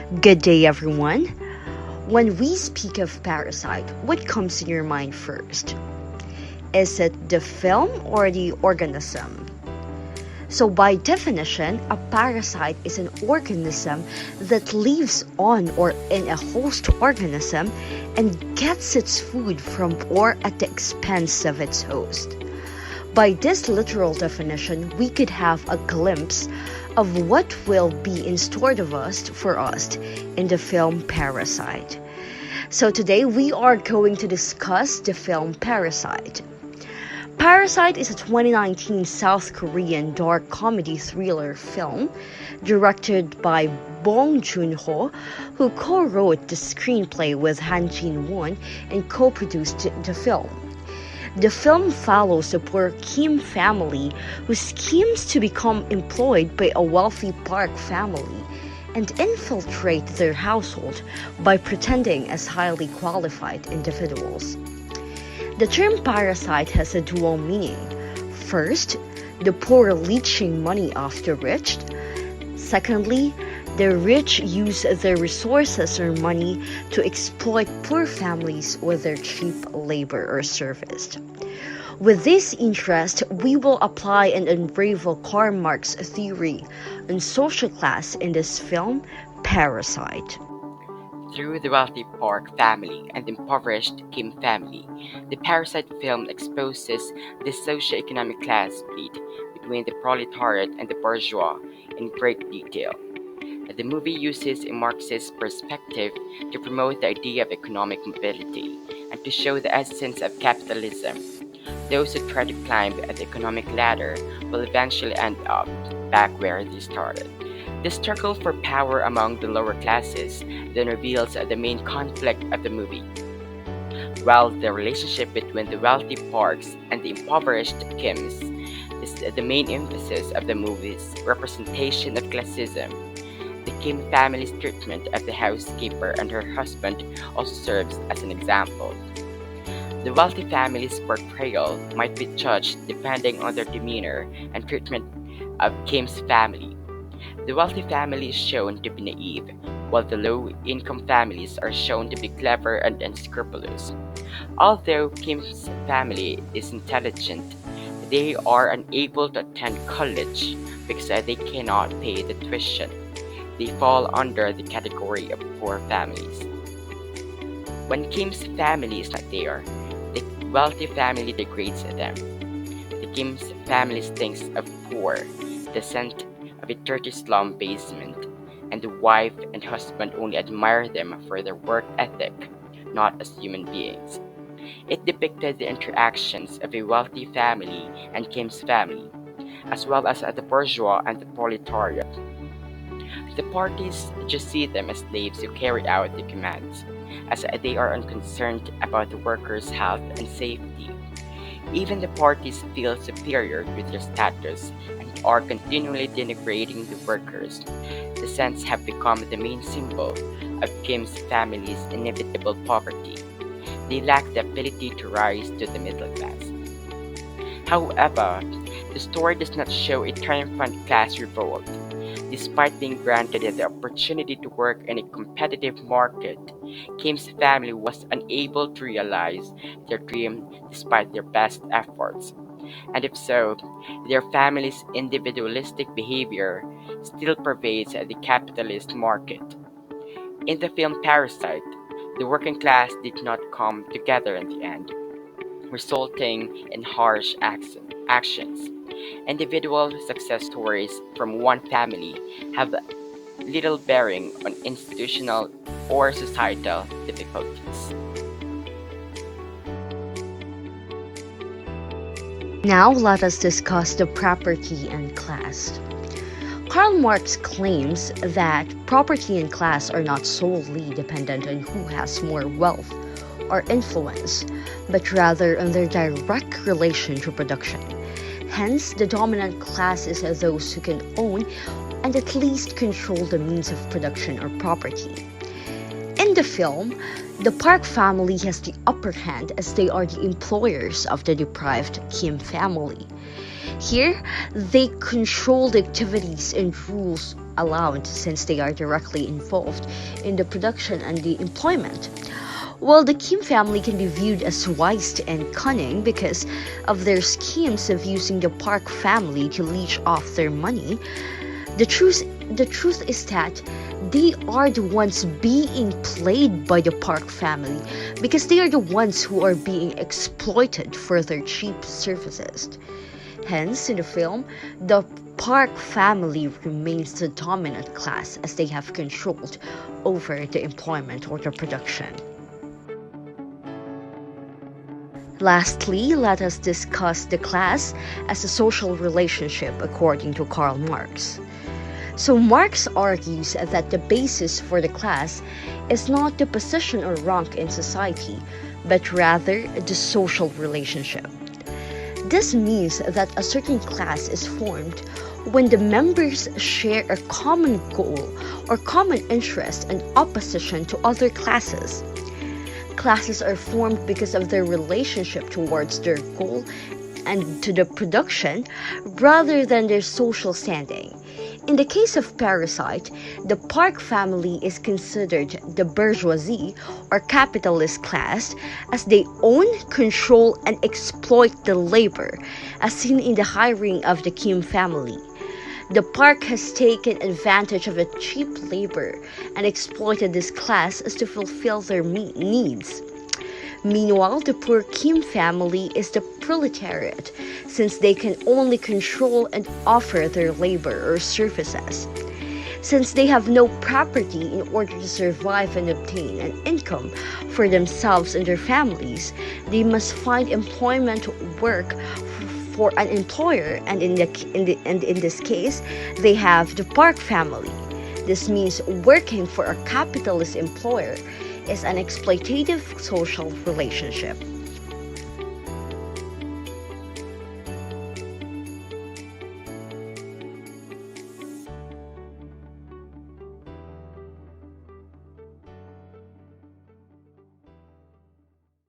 Good day, everyone. When we speak of Parasite, what comes in your mind first? Is it the film or the organism? So, by definition, a parasite is an organism that lives on or in a host organism and gets its food from or at the expense of its host. By this literal definition, we could have a glimpse of what will be in store of us for us in the film Parasite. So today we are going to discuss the film Parasite. Parasite is a 2019 South Korean dark comedy thriller film directed by Bong Joon, who co-wrote the screenplay with Han Jin-won and co-produced the film. The film follows the poor Kim family who schemes to become employed by a wealthy Park family and infiltrate their household by pretending as highly qualified individuals. The term parasite has a dual meaning. First, the poor leeching money off the rich. Secondly, the rich use their resources or money to exploit poor families with their cheap labor or service. With this interest, we will apply and unravel Karl Marx's theory on social class in this film, Parasite. Through the wealthy Park family and the impoverished Kim family, the Parasite film exposes the socio-economic class split between the proletariat and the bourgeois in great detail. The movie uses a Marxist perspective to promote the idea of economic mobility and to show the essence of capitalism. Those who try to climb the economic ladder will eventually end up back where they started. The struggle for power among the lower classes then reveals the main conflict of the movie. While the relationship between the wealthy Parks and the impoverished Kims is the main emphasis of the movie's representation of classism, the Kim family's treatment of the housekeeper and her husband also serves as an example. The wealthy family's portrayal might be judged depending on their demeanor and treatment of Kim's family. The wealthy family is shown to be naive, while the low-income families are shown to be clever and unscrupulous. Although Kim's family is intelligent, they are unable to attend college because they cannot pay the tuition. They fall under the category of poor families. When Kim's family is not there, the wealthy family degrades them. The Kim's family thinks of poor, descent of a dirty slum basement, and the wife and husband only admire them for their work ethic, not as human beings. It depicted the interactions of a wealthy family and Kim's family, as well as the bourgeois and the proletariat. The parties just see them as slaves who carry out the commands, as they are unconcerned about the workers' health and safety. Even the parties feel superior to their status and are continually denigrating the workers. The Sens have become the main symbol of Kim's family's inevitable poverty. They lack the ability to rise to the middle class. However, the story does not show a triumphant class revolt. Despite being granted the opportunity to work in a competitive market, Kim's family was unable to realize their dream despite their best efforts. And if so, their family's individualistic behavior still pervades the capitalist market. In the film Parasite, the working class did not come together in the end, resulting in harsh actions. Individual success stories from one family have little bearing on institutional or societal difficulties. Now let us discuss the property and class. Karl Marx claims that property and class are not solely dependent on who has more wealth or influence, but rather on their direct relation to production. Hence, the dominant class is those who can own and at least control the means of production or property. In the film, the Park family has the upper hand as they are the employers of the deprived Kim family. Here, they control the activities and rules allowed since they are directly involved in the production and the employment. While the Kim family can be viewed as wise and cunning because of their schemes of using the Park family to leech off their money, the truth is that they are the ones being played by the Park family because they are the ones who are being exploited for their cheap services. Hence, in the film, the Park family remains the dominant class as they have controlled over the employment or the production. Lastly, let us discuss the class as a social relationship according to Karl Marx. So Marx argues that the basis for the class is not the position or rank in society, but rather the social relationship. This means that a certain class is formed when the members share a common goal or common interest in opposition to other classes. Classes are formed because of their relationship towards their goal and to the production rather than their social standing. In the case of Parasite, the Park family is considered the bourgeoisie or capitalist class as they own, control, and exploit the labor, as seen in the hiring of the Kim family. The Park has taken advantage of the cheap labor and exploited this class as to fulfill their needs. Meanwhile, the poor Kim family is the proletariat, since they can only control and offer their labor or services. Since they have no property in order to survive and obtain an income for themselves and their families, they must find employment work for an employer, and in this case, they have the Park family. This means working for a capitalist employer is an exploitative social relationship.